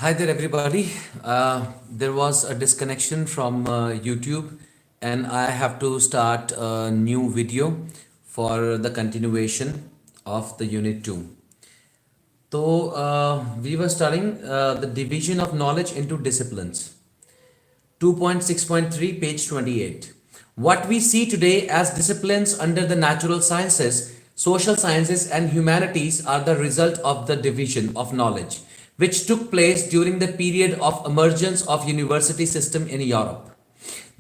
Hi there, everybody. There was a disconnection from YouTube, and I have to start a new video for the continuation of the Unit 2. So, we were studying the division of knowledge into disciplines. 2.6.3, page 28. What we see today as disciplines under the natural sciences, social sciences, and humanities are the result of the division of knowledge, which took place during the period of emergence of university system in Europe.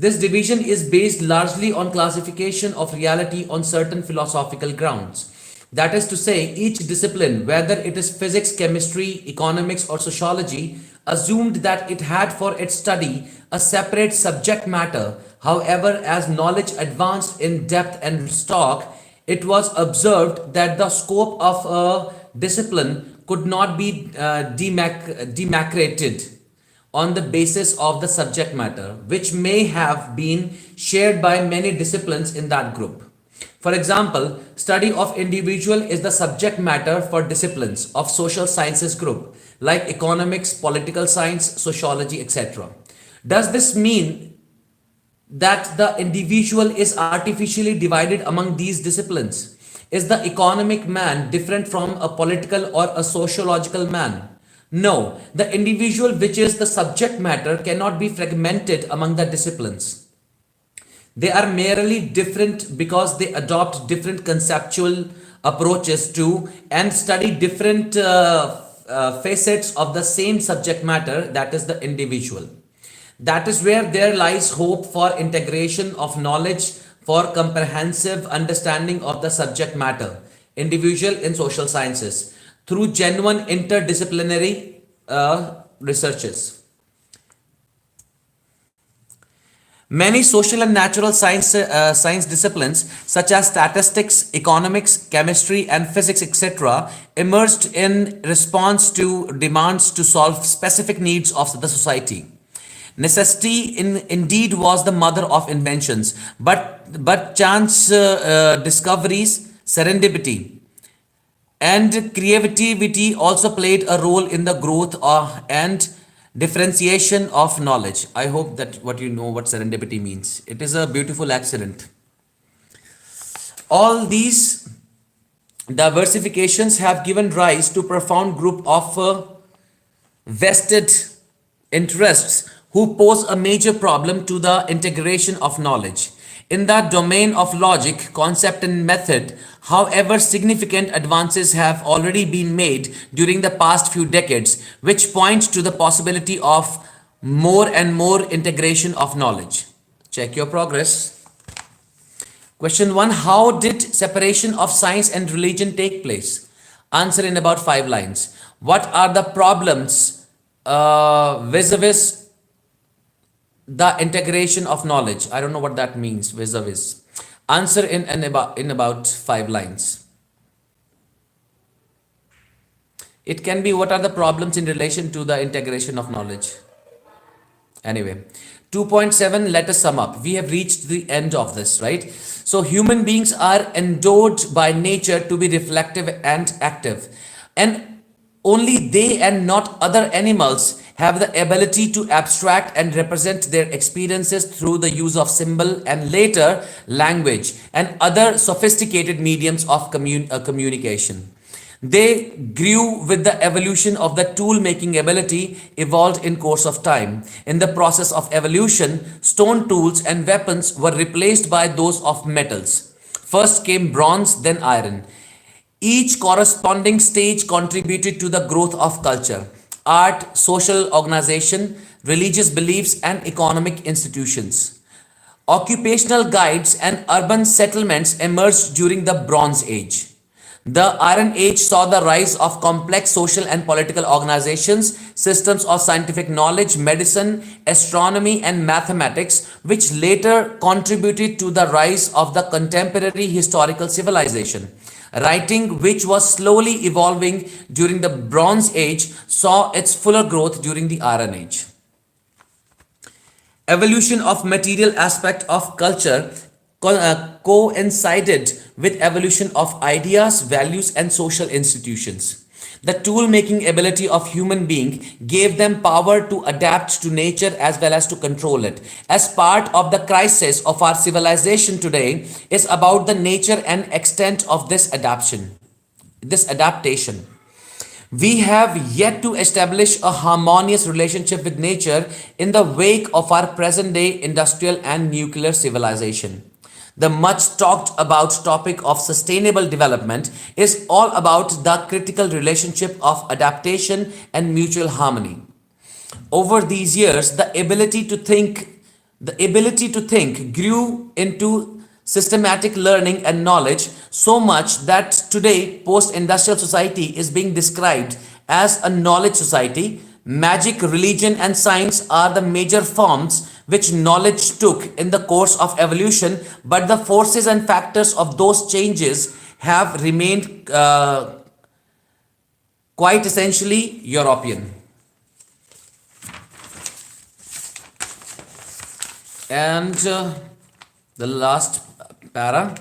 This division is based largely on classification of reality on certain philosophical grounds. That is to say, each discipline, whether it is physics, chemistry, economics, or sociology, assumed that it had for its study a separate subject matter. However, as knowledge advanced in depth and stock, it was observed that the scope of a discipline could not be demarcated on the basis of the subject matter, which may have been shared by many disciplines in that group. For example, study of individual is the subject matter for disciplines of social sciences group like economics, political science, sociology, etc. Does this mean that the individual is artificially divided among these disciplines? Is the economic man different from a political or a sociological man? No, the individual, which is the subject matter, cannot be fragmented among the disciplines. They are merely different because they adopt different conceptual approaches to and study different facets of the same subject matter, that is the individual. That is where there lies hope for integration of knowledge for comprehensive understanding of the subject matter, individual in social sciences, through genuine interdisciplinary researches. Many social and natural science disciplines such as statistics, economics, chemistry, and physics, etc., emerged in response to demands to solve specific needs of the society. Necessity indeed was the mother of inventions, but chance discoveries, serendipity, and creativity also played a role in the growth and differentiation of knowledge. I hope that what you know what serendipity means. It is a beautiful accident. All these diversifications have given rise to profound group of vested interests who pose a major problem to the integration of knowledge. In that domain of logic, concept, and method, however, significant advances have already been made during the past few decades, which point to the possibility of more and more integration of knowledge. Check your progress. Question 1. How did separation of science and religion take place? Answer in about 5 lines. What are the problems vis-a-vis the integration of knowledge? I don't know what that means, vis-a-vis. Answer in about 5 lines. It can be what are the problems in relation to the integration of knowledge. Anyway, 2.7, let us sum up. We have reached the end of this, right? So human beings are endowed by nature to be reflective and active. And only they and not other animals have the ability to abstract and represent their experiences through the use of symbol and later language and other sophisticated mediums of communication. They grew with the evolution of the tool making ability evolved in course of time. In the process of evolution, stone tools and weapons were replaced by those of metals. First came bronze, then iron. Each corresponding stage contributed to the growth of culture, art, social organization, religious beliefs, and economic institutions. Occupational guides and urban settlements emerged during the Bronze Age. The Iron Age saw the rise of complex social and political organizations, systems of scientific knowledge, medicine, astronomy, and mathematics, which later contributed to the rise of the contemporary historical civilization. Writing, which was slowly evolving during the Bronze Age, saw its fuller growth during the Iron Age. Evolution of material aspect of culture coincided with evolution of ideas, values, and social institutions. The tool making ability of human being gave them power to adapt to nature as well as to control it. As part of the crisis of our civilization today is about the nature and extent of this adaptation. We have yet to establish a harmonious relationship with nature in the wake of our present day industrial and nuclear civilization. The much talked about topic of sustainable development is all about the critical relationship of adaptation and mutual harmony. Over these years, the ability to think grew into systematic learning and knowledge so much that today post-industrial society is being described as a knowledge society. Magic, religion and science are the major forms which knowledge took in the course of evolution, but the forces and factors of those changes have remained quite essentially European. And the last para.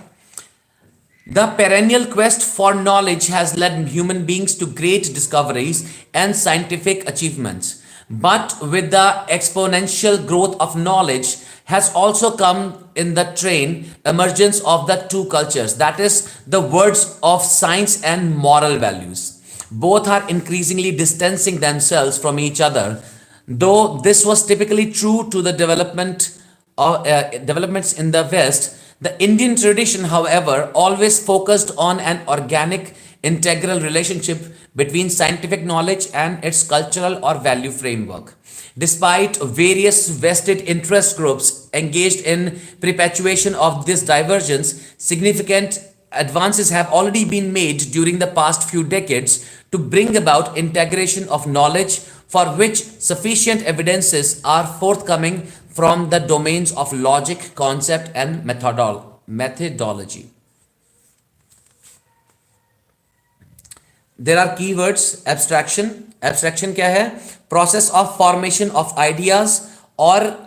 The perennial quest for knowledge has led human beings to great discoveries and scientific achievements. But with the exponential growth of knowledge has also come in the train emergence of the two cultures, that is, the words of science and moral values. Both are increasingly distancing themselves from each other, though this was typically true to the developments in the West. The Indian tradition, however, always focused on an organic, integral relationship between scientific knowledge and its cultural or value framework. Despite various vested interest groups engaged in perpetuation of this divergence, significant advances have already been made during the past few decades to bring about integration of knowledge, for which sufficient evidences are forthcoming from the domains of logic, concept and methodology. There are keywords. Abstraction क्या है? Process of formation of ideas or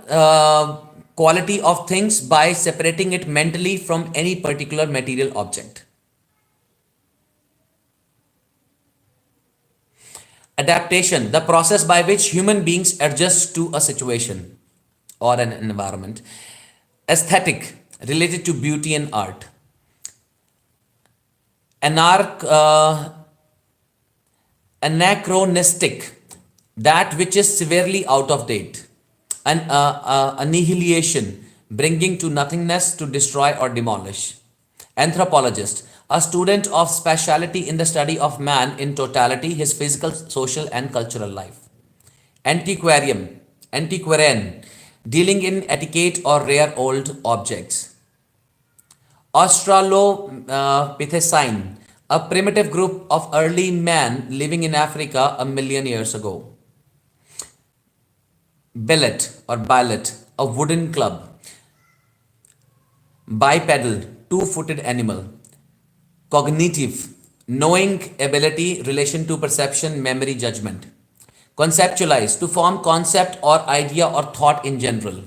quality of things by separating it mentally from any particular material object. Adaptation, the process by which human beings adjust to a situation or an environment. Aesthetic, related to beauty and art. Anachronistic, that which is severely out of date. Annihilation, bringing to nothingness, to destroy or demolish. Anthropologist, a student of speciality in the study of man in totality, his physical, social and cultural life. Antiquarian, dealing in etiquette or rare old objects. Australopithecine, a primitive group of early man living in Africa a million years ago. Billet, a wooden club. Bipedal, two-footed animal. Cognitive, knowing ability, relation to perception, memory, judgment. Conceptualize, to form concept or idea or thought in general.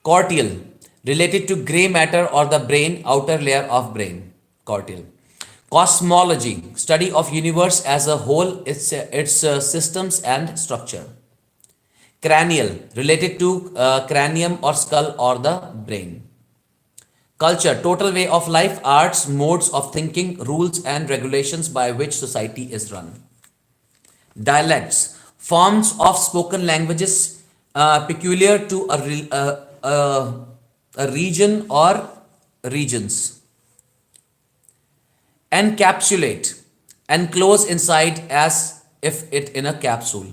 Cortial, related to gray matter or the brain, outer layer of brain. Cortial. Cosmology, study of universe as a whole, its systems and structure. Cranial, related to cranium or skull or the brain. Culture, total way of life, arts, modes of thinking, rules and regulations by which society is run. Dialects, forms of spoken languages peculiar to a region or regions. Encapsulate, enclose inside as if it in a capsule.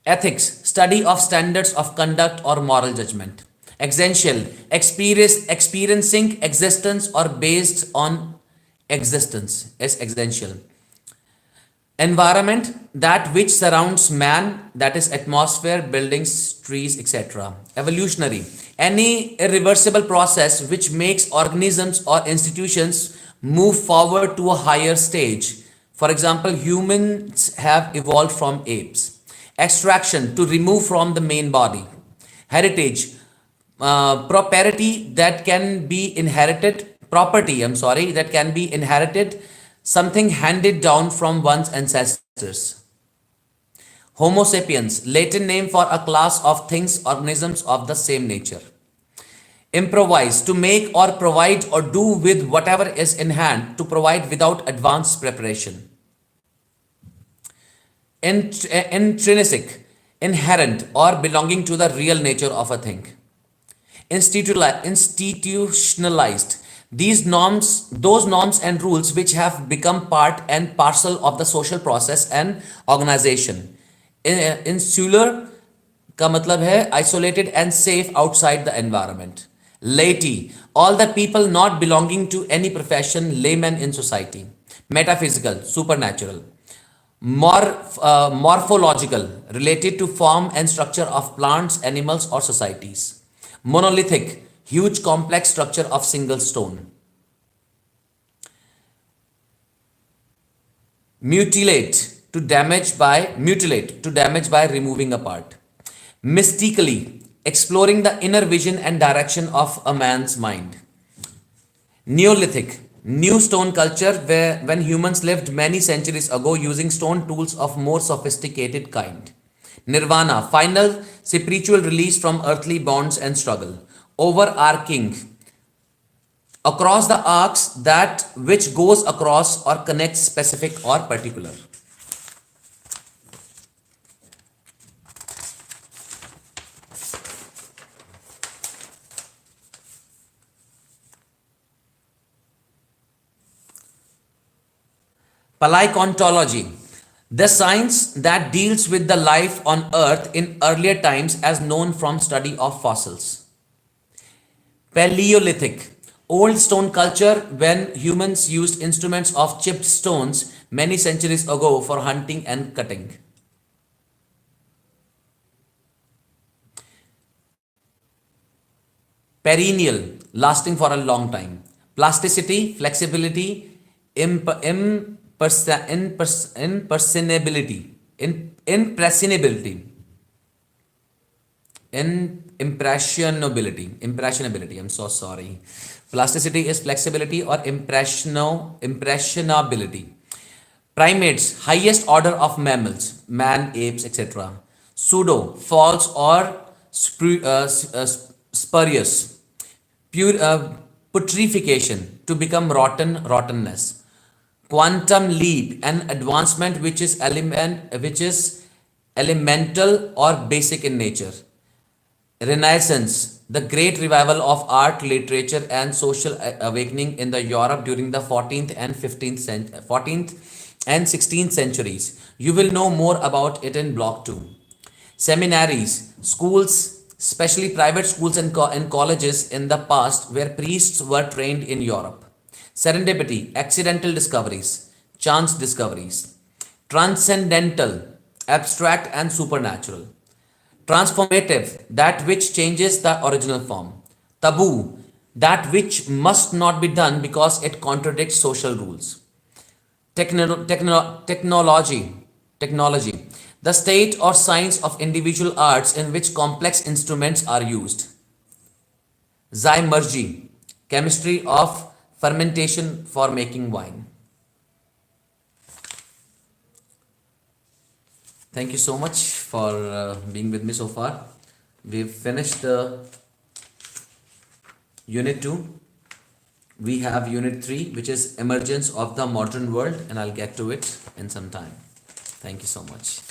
Ethics, study of standards of conduct or moral judgment. Existential, experiencing existence or based on existence is existential. Environment, that which surrounds man, that is atmosphere, buildings, trees, etc. Evolutionary, any irreversible process which makes organisms or institutions move forward to a higher stage. For example, humans have evolved from apes. Extraction, to remove from the main body. Heritage, property that can be inherited, something handed down from one's ancestors. Homo sapiens, Latin name for a class of things, organisms of the same nature. Improvise, to make or provide or do with whatever is in hand, to provide without advanced preparation. Intrinsic, inherent or belonging to the real nature of a thing. Institutionalized, those norms and rules which have become part and parcel of the social process and organization. Insular का मतलब है isolated and safe outside the environment. Laity, all the people not belonging to any profession, laymen in society. Metaphysical, supernatural. Morphological, related to form and structure of plants, animals, or societies. Monolithic, huge complex structure of single stone. Mutilate, to damage by removing a part. Mystically, exploring the inner vision and direction of a man's mind. Neolithic, new stone culture when humans lived many centuries ago using stone tools of more sophisticated kind. Nirvana, final spiritual release from earthly bonds and struggle. Overarching, across the arcs, that which goes across or connects specific or particular. Paleontology, the science that deals with the life on earth in earlier times as known from study of fossils. Paleolithic, old stone culture when humans used instruments of chipped stones many centuries ago for hunting and cutting. Perennial, lasting for a long time. Plasticity, flexibility, impersonability, impressionability, impressionability. I'm so sorry. Plasticity is flexibility or impressionability. Primates, highest order of mammals, man, apes, etc. Pseudo, false or spurious. Putrefaction, to become rotten, rottenness. Quantum leap, an advancement which is elemental or basic in nature. Renaissance, the great revival of art, literature, and social awakening in the Europe during the 14th and 16th centuries. You will know more about it in Block 2. Seminaries, schools, especially private schools and colleges in the past where priests were trained in Europe. Serendipity, accidental discoveries, chance discoveries. Transcendental, abstract and supernatural. Transformative, that which changes the original form. Taboo, that which must not be done because it contradicts social rules. Technology, the state or science of individual arts in which complex instruments are used. Zymurgy, chemistry of fermentation for making wine. Thank you so much for being with me so far. We've finished the Unit 2. We have Unit 3, which is Emergence of the Modern World, and I'll get to it in some time. Thank you so much.